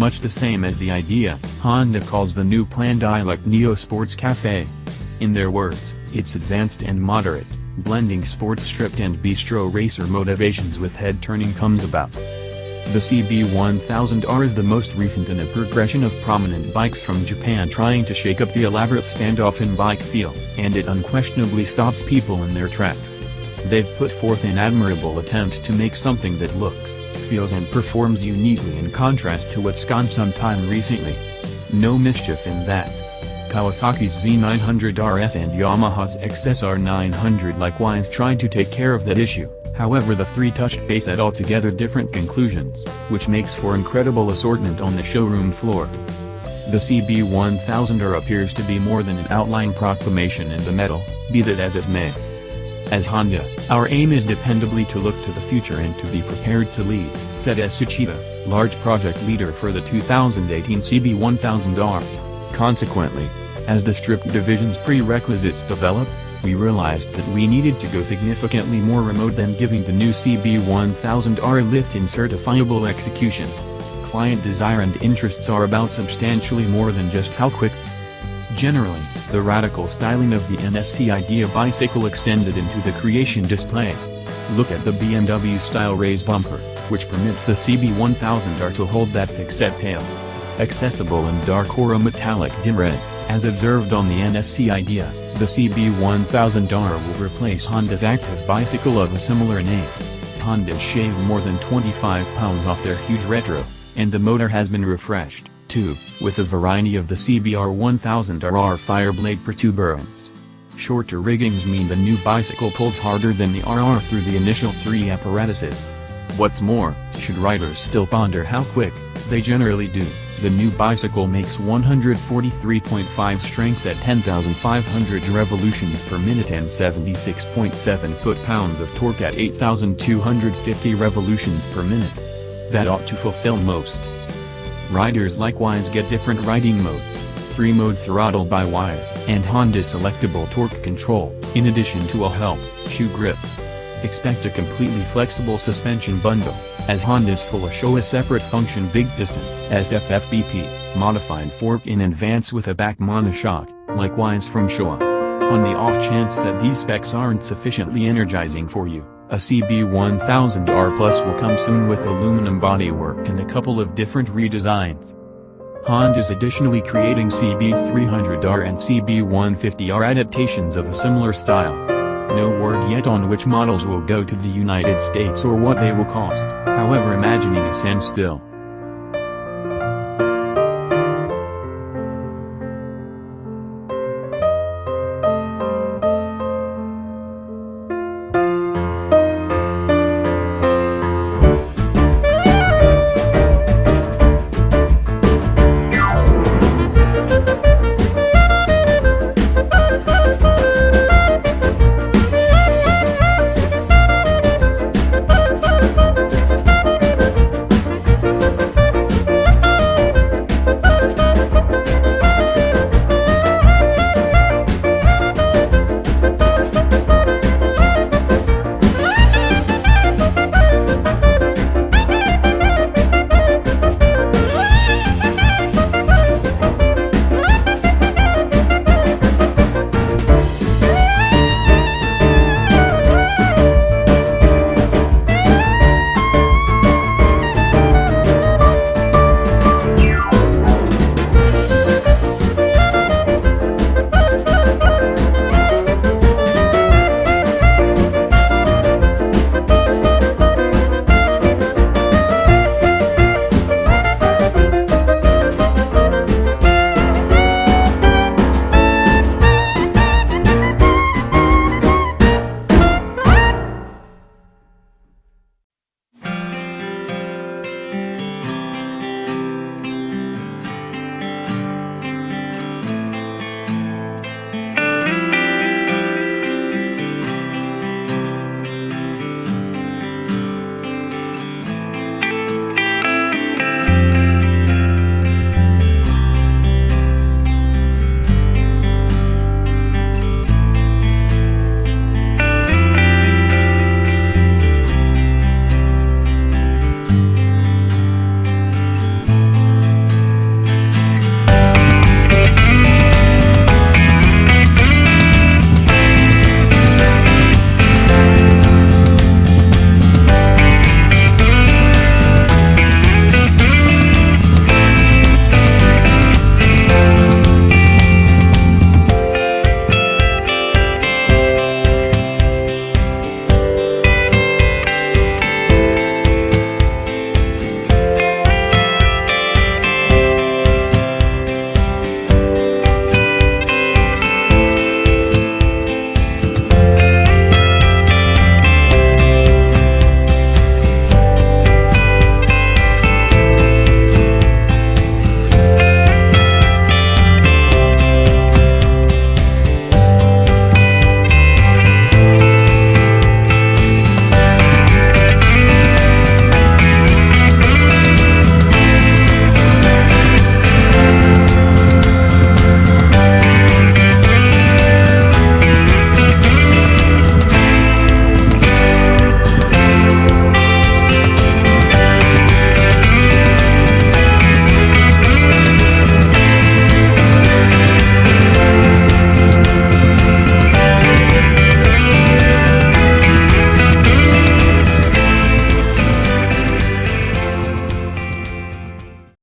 much the same as the idea Honda calls the new planned iLux Neo Sports Cafe. In their words, it's advanced and moderate, blending sports stripped and bistro racer motivations with head-turning comes about. The CB1000R is the most recent in a progression of prominent bikes from Japan trying to shake up the elaborate standoff-in bike feel, and it unquestionably stops people in their tracks. They've put forth an admirable attempt to make something that looks, feels and performs uniquely in contrast to what's gone some time recently. No mischief in that. Kawasaki's Z900RS and Yamaha's XSR900 likewise tried to take care of that issue. However, the three touched base at altogether different conclusions, which makes for incredible assortment on the showroom floor. The CB1000R appears to be more than an outline proclamation in the metal, be that as it may. As Honda, our aim is dependably to look to the future and to be prepared to lead, said Tsuchida, large project leader for the 2018 CB1000R. Consequently, as the stripped division's prerequisites developed, we realized that we needed to go significantly more remote than giving the new CB1000R lift in certifiable execution. Client desire and interests are about substantially more than just how quick. Generally, the radical styling of the NSC Idea bicycle extended into the creation display. Look at the BMW-style raise bumper, which permits the CB1000R to hold that fixed tail. Accessible in dark or a metallic dim red, as observed on the NSC Idea, the CB1000R will replace Honda's active bicycle of a similar name. Honda shaved more than 25 pounds off their huge retro, and the motor has been refreshed, too, with a variety of the CBR1000RR Fireblade protuberance. Shorter riggings mean the new bicycle pulls harder than the RR through the initial three apparatuses. What's more, should riders still ponder how quick, they generally do, the new bicycle makes 143.5 strength at 10,500 revolutions per minute and 76.7 foot-pounds of torque at 8,250 revolutions per minute. That ought to fulfill most riders. Likewise get different riding modes, 3-mode throttle by wire, and Honda selectable torque control, in addition to a help, shoe grip. Expect a completely flexible suspension bundle, as Honda's full show a separate function big piston, SFFBP, modified fork in advance with a back monoshock, likewise from Showa. On the off chance that these specs aren't sufficiently energizing for you, a CB1000R Plus will come soon with aluminum bodywork and a couple of different redesigns. Honda's additionally creating CB300R and CB150R adaptations of a similar style. No word yet on which models will go to the United States or what they will cost, however imagining a standstill.